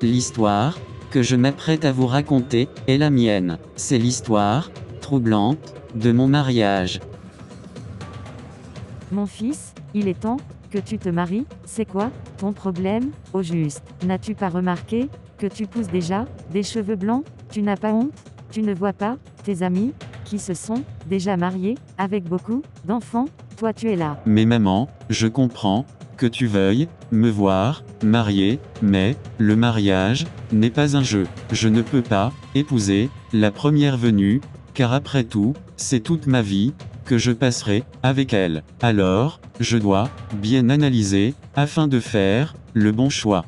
L'histoire que je m'apprête à vous raconter est la mienne. C'est l'histoire troublante de mon mariage. Mon fils, il est temps que tu te maries. C'est quoi ton problème, au juste? N'as-tu pas remarqué que tu pousses déjà des cheveux blancs? Tu n'as pas honte? Tu ne vois pas tes amis qui se sont déjà mariés avec beaucoup d'enfants? Toi tu es là. Mais maman, je comprends que tu veuilles me voir marié, mais le mariage n'est pas un jeu. Je ne peux pas épouser la première venue, car après tout, c'est toute ma vie que je passerai avec elle. Alors, je dois bien analyser afin de faire le bon choix.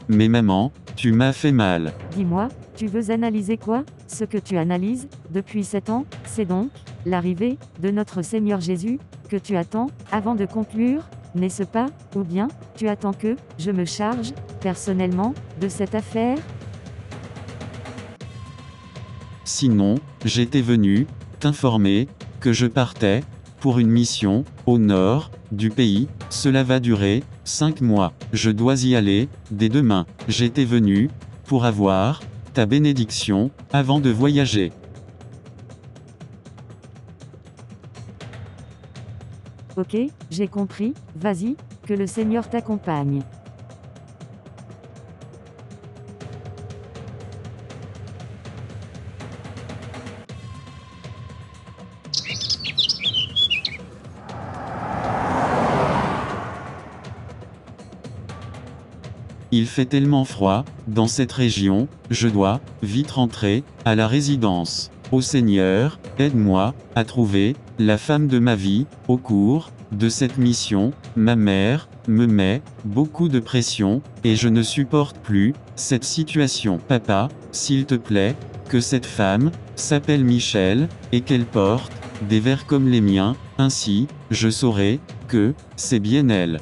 Mais maman, tu m'as fait mal. Dis-moi, tu veux analyser quoi? Ce que tu analyses depuis 7 ans, c'est donc l'arrivée de notre Seigneur Jésus que tu attends avant de conclure, n'est-ce pas? Ou bien, tu attends que je me charge personnellement de cette affaire? Sinon, j'étais venu t'informer que je partais pour une mission au nord du pays. Cela va durer 5 mois. Je dois y aller dès demain. J'étais venu pour avoir ta bénédiction avant de voyager. Ok, j'ai compris, vas-y, que le Seigneur t'accompagne. Il fait tellement froid dans cette région, je dois vite rentrer à la résidence. Ô Seigneur, aide-moi à trouver la femme de ma vie. Au cours de cette mission, ma mère me met beaucoup de pression et je ne supporte plus cette situation. Papa, s'il te plaît, que cette femme s'appelle Michel et qu'elle porte des vers comme les miens, ainsi je saurai que c'est bien elle.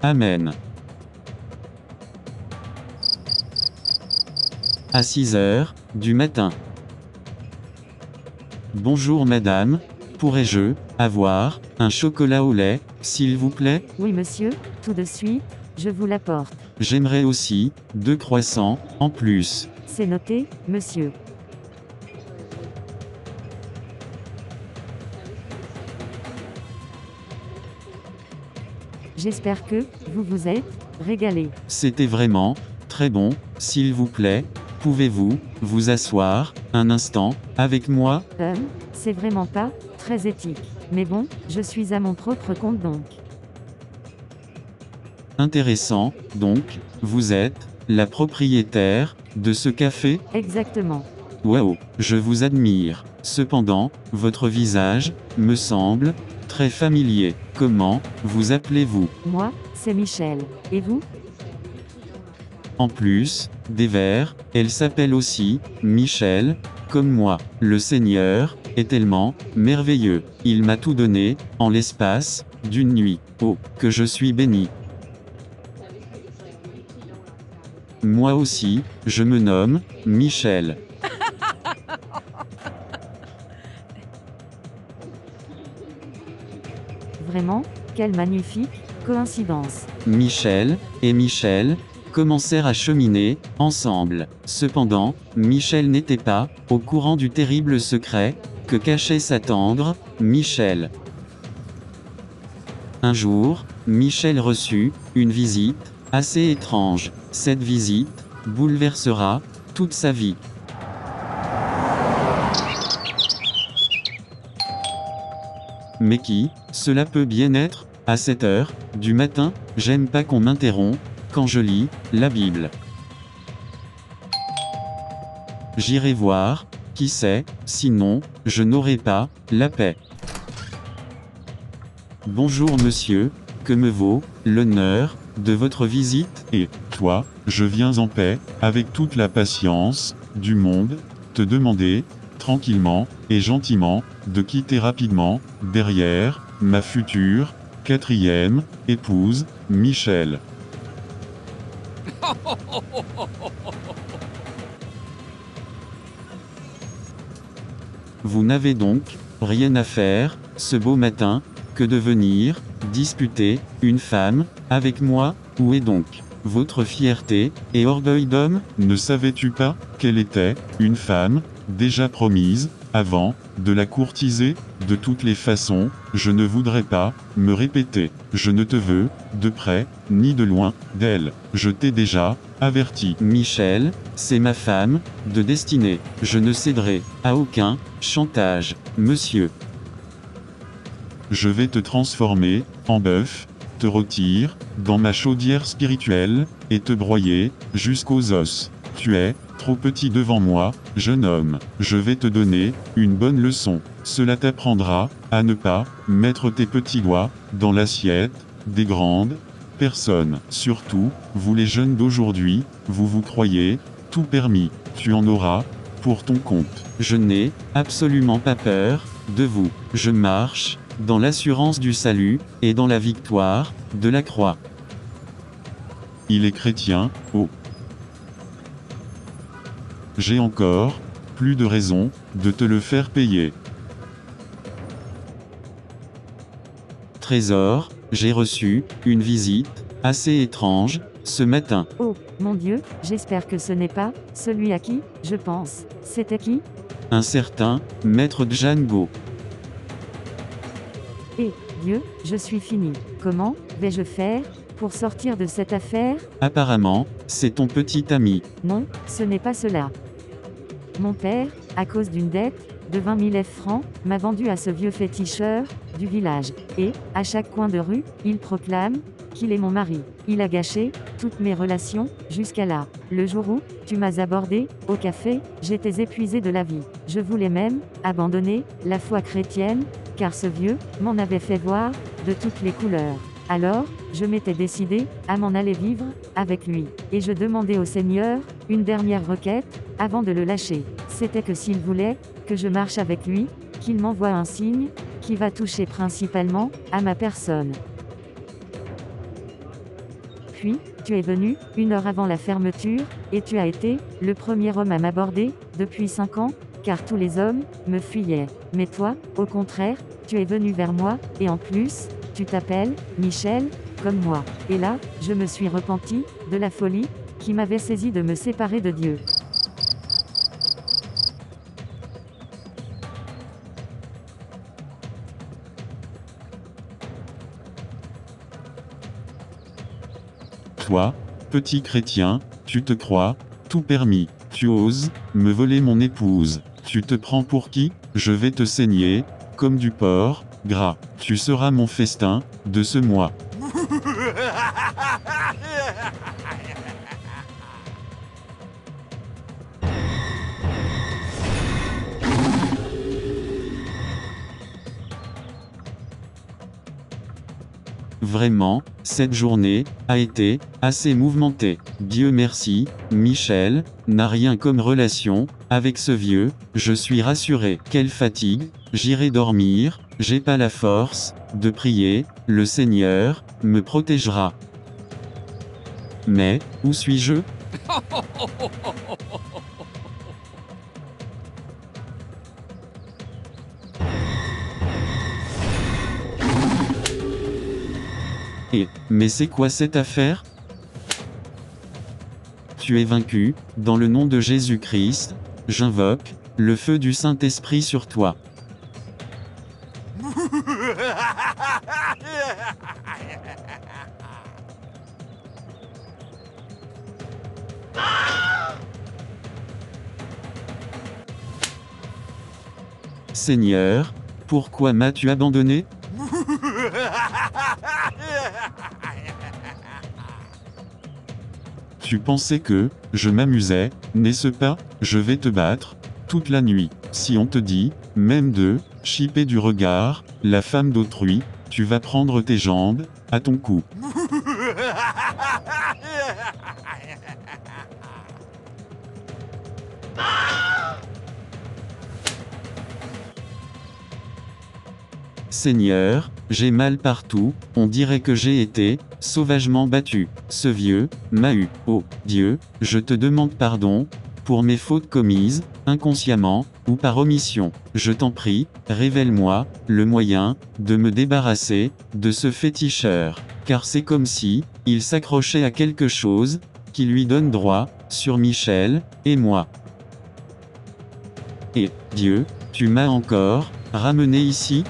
Amen. À 6 heures du matin. Bonjour madame, pourrais-je avoir un chocolat au lait, s'il vous plaît? Oui monsieur, tout de suite, je vous l'apporte. J'aimerais aussi 2 croissants en plus. C'est noté, monsieur. J'espère que vous vous êtes régalé. C'était vraiment très bon, s'il vous plaît. Pouvez-vous vous asseoir un instant avec moi? C'est vraiment pas très éthique. Mais bon, je suis à mon propre compte donc. Intéressant, donc, vous êtes la propriétaire de ce café? Exactement. Waouh, je vous admire. Cependant, votre visage me semble très familier. Comment vous appelez-vous? Moi, c'est Michel. Et vous? En plus des vers, elle s'appelle aussi Michel, comme moi. Le Seigneur est tellement merveilleux. Il m'a tout donné en l'espace d'une nuit. Oh, que je suis béni. Moi aussi, je me nomme Michel. Vraiment, quelle magnifique coïncidence. Michel et Michel commencèrent à cheminer ensemble. Cependant, Michel n'était pas au courant du terrible secret que cachait sa tendre Michel. Un jour, Michel reçut une visite assez étrange. Cette visite bouleversera toute sa vie. Mais qui cela peut bien être à cette heure du matin? J'aime pas qu'on m'interrompt quand je lis la Bible. J'irai voir qui c'est, sinon je n'aurai pas la paix. Bonjour monsieur, que me vaut l'honneur de votre visite? Et, toi, je viens en paix, avec toute la patience du monde, te demander, tranquillement et gentiment, de quitter rapidement, derrière, ma future, 4e, épouse, Michel. Vous n'avez donc rien à faire ce beau matin que de venir disputer, une femme, avec moi, où est donc votre fierté et orgueil d'homme? Ne savais-tu pas qu'elle était une femme, déjà promise, avant de la courtiser? De toutes les façons, je ne voudrais pas me répéter. Je ne te veux, de près, ni de loin, d'elle. Je t'ai déjà averti. Michel, c'est ma femme, de destinée. Je ne céderai à aucun chantage, monsieur. Je vais te transformer en bœuf, te rôtir dans ma chaudière spirituelle, et te broyer jusqu'aux os. Tu es trop petit devant moi, jeune homme. Je vais te donner une bonne leçon. Cela t'apprendra à ne pas mettre tes petits doigts dans l'assiette des grandes personnes. Surtout, vous les jeunes d'aujourd'hui, vous vous croyez tout permis. Tu en auras pour ton compte. Je n'ai absolument pas peur de vous. Je marche dans l'assurance du salut et dans la victoire de la croix. Il est chrétien, oh. J'ai encore plus de raison de te le faire payer. Trésor, j'ai reçu une visite assez étrange ce matin. Oh, mon Dieu, j'espère que ce n'est pas celui à qui je pense. C'était qui? Un certain maître Django. Eh, Dieu, je suis fini. Comment vais-je faire pour sortir de cette affaire? Apparemment, c'est ton petit ami. Non, ce n'est pas cela. Mon père, à cause d'une dette de 20 000 francs, m'a vendu à ce vieux féticheur du village. Et, à chaque coin de rue, il proclame qu'il est mon mari. Il a gâché toutes mes relations, jusqu'à là. Le jour où tu m'as abordé au café, j'étais épuisé de la vie. Je voulais même abandonner la foi chrétienne, car ce vieux m'en avait fait voir de toutes les couleurs. Alors, je m'étais décidé à m'en aller vivre avec lui. Et je demandais au Seigneur une dernière requête avant de le lâcher. C'était que s'il voulait que je marche avec lui, qu'il m'envoie un signe qui va toucher principalement à ma personne. Puis, tu es venu, 1 heure avant la fermeture, et tu as été le premier homme à m'aborder depuis 5 ans, car tous les hommes me fuyaient. Mais toi, au contraire, tu es venu vers moi, et en plus, tu t'appelles Michel, comme moi. Et là, je me suis repenti de la folie qui m'avait saisi de me séparer de Dieu. Toi, petit chrétien, tu te crois tout permis. Tu oses me voler mon épouse. Tu te prends pour qui? Je vais te saigner comme du porc gras. Tu seras mon festin de ce mois. Vraiment, cette journée a été assez mouvementée. Dieu merci, Michel n'a rien comme relation avec ce vieux. Je suis rassuré. Quelle fatigue, j'irai dormir, j'ai pas la force de prier, le Seigneur me protégera. Mais, où suis-je? Mais c'est quoi cette affaire? Tu es vaincu, dans le nom de Jésus-Christ, j'invoque le feu du Saint-Esprit sur toi. Seigneur, pourquoi m'as-tu abandonné? Tu pensais que je m'amusais, n'est-ce pas? Je vais te battre toute la nuit. Si on te dit, même de chipper du regard la femme d'autrui, tu vas prendre tes jambes à ton cou. Seigneur, j'ai mal partout, on dirait que j'ai été sauvagement battu. Ce vieux m'a eu. Oh, Dieu, je te demande pardon pour mes fautes commises, inconsciemment, ou par omission. Je t'en prie, révèle-moi, le moyen, de me débarrasser, de ce féticheur. Car c'est comme si, il s'accrochait à quelque chose, qui lui donne droit, sur Michel, et moi. Et, Dieu, tu m'as encore, ramené ici ?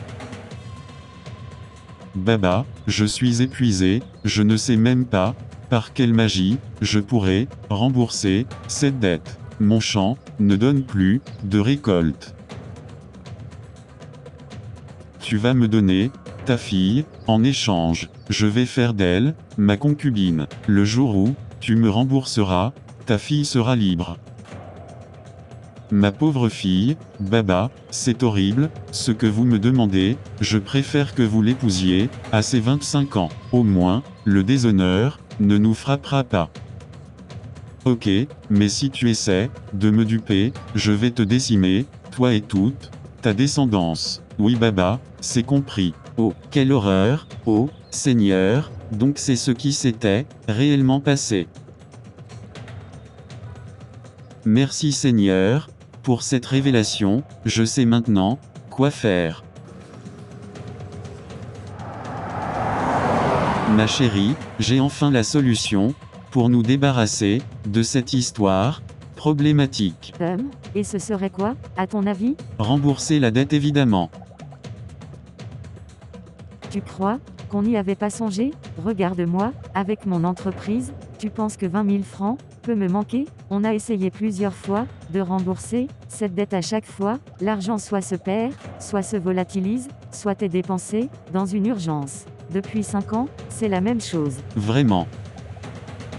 Baba, je suis épuisé, je ne sais même pas, par quelle magie, je pourrais, rembourser, cette dette. Mon champ, ne donne plus, de récolte. Tu vas me donner, ta fille, en échange. Je vais faire d'elle, ma concubine. Le jour où, tu me rembourseras, ta fille sera libre. Ma pauvre fille, Baba, c'est horrible, ce que vous me demandez, je préfère que vous l'épousiez, à ses 25 ans. Au moins, le déshonneur, ne nous frappera pas. Ok, mais si tu essaies, de me duper, je vais te décimer, toi et toute, ta descendance. Oui Baba, c'est compris. Oh, quelle horreur, oh, Seigneur, donc c'est ce qui s'était, réellement passé. Merci Seigneur, pour cette révélation, je sais maintenant, quoi faire. Ma chérie, j'ai enfin la solution, pour nous débarrasser, de cette histoire, problématique. Et ce serait quoi, à ton avis ? Rembourser la dette évidemment. Tu crois qu'on n'y avait pas songé ? Regarde-moi, avec mon entreprise, tu penses que 20 000 francs peut me manquer ? On a essayé plusieurs fois de rembourser cette dette à chaque fois, l'argent soit se perd, soit se volatilise, soit est dépensé, dans une urgence. Depuis 5 ans, c'est la même chose. Vraiment.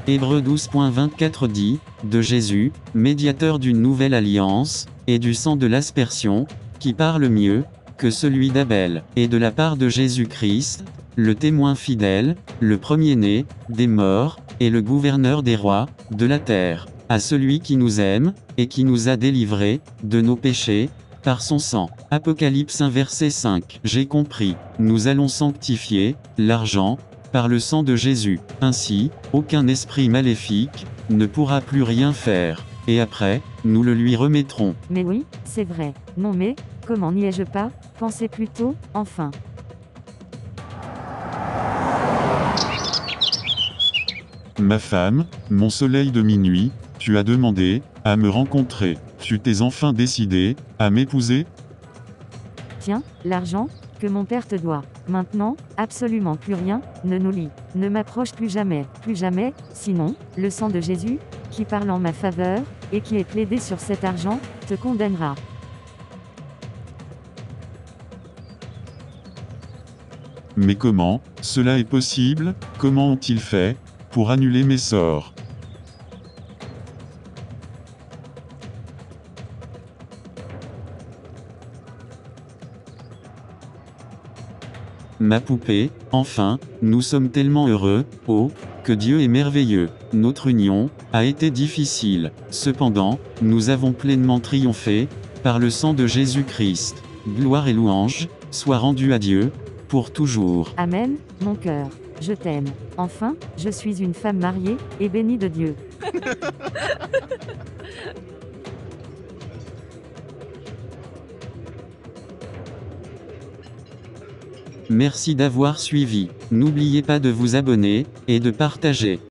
Hébreux 12.24 dit, de Jésus, médiateur d'une nouvelle alliance, et du sang de l'aspersion, qui parle mieux que celui d'Abel, et de la part de Jésus-Christ, le témoin fidèle, le premier-né, des morts, et le gouverneur des rois, de la terre, à celui qui nous aime, et qui nous a délivrés, de nos péchés, par son sang. Apocalypse 1 verset 5. J'ai compris, nous allons sanctifier, l'argent, par le sang de Jésus. Ainsi, aucun esprit maléfique, ne pourra plus rien faire. Et après, nous le lui remettrons. Mais oui, c'est vrai. Non mais, comment n'y ai-je pas pensé plus tôt, enfin. Ma femme, mon soleil de minuit, tu as demandé, à me rencontrer. Tu t'es enfin décidé, à m'épouser ? Tiens, l'argent, que mon père te doit. Maintenant, absolument plus rien, ne nous lie. Ne m'approche plus jamais, sinon, le sang de Jésus, qui parle en ma faveur, et qui est plaidé sur cet argent, te condamnera. Mais comment, cela est possible, comment ont-ils fait, pour annuler mes sorts ? Ma poupée, enfin, nous sommes tellement heureux, oh, que Dieu est merveilleux. Notre union a été difficile. Cependant, nous avons pleinement triomphé, par le sang de Jésus-Christ. Gloire et louange soient rendues à Dieu, pour toujours. Amen, mon cœur. Je t'aime. Enfin, je suis une femme mariée, et bénie de Dieu. Merci d'avoir suivi. N'oubliez pas de vous abonner, et de partager.